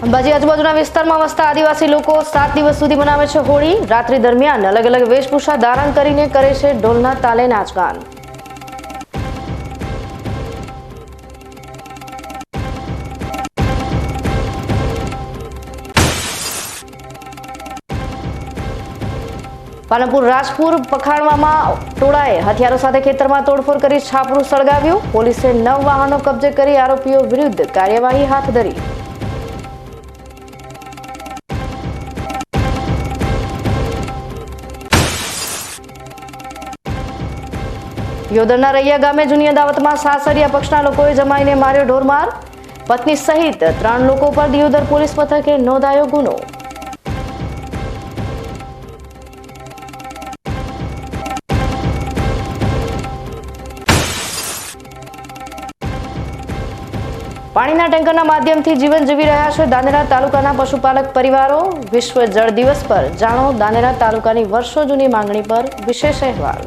અંબાજી આજુબાજુના વિસ્તારમાં વસતા આદિવાસી લોકો 7 દિવસ સુધી મનાવે છે હોળી। રાત્રિ દરમિયાન અલગ અલગ વેશભૂષા ધારણ કરીને કરે છે ઢોલના તાલે નાચગાન। પાલનપુર રાજપુર પખાણવામાં ટોળાએ હથિયારો સાથે ખેતરમાં તોડફોડ કરી છાપરું સળગાવ્યું। પોલીસે 9 વાહનો કબજે કરી આરોપીઓ વિરુદ્ધ કાર્યવાહી હાથ ધરી। યોદરના રૈયા ગામે જૂની અદાવતમાં સાસરિયા પક્ષના લોકોએ જમાઈને માર્યો ઢોરમાર। પત્ની સહિત 3 લોકો પર દિયોદર પોલીસ મથકે નોંધાયો ગુનો। પાણીના ટેન્કરના માધ્યમથી જીવન જીવી રહ્યા છે ધાનેરા તાલુકાના પશુપાલક પરિવારો। વિશ્વ જળ દિવસ પર જાણો ધાનેરા તાલુકાની વર્ષો જૂની માંગણી પર વિશેષ અહેવાલ।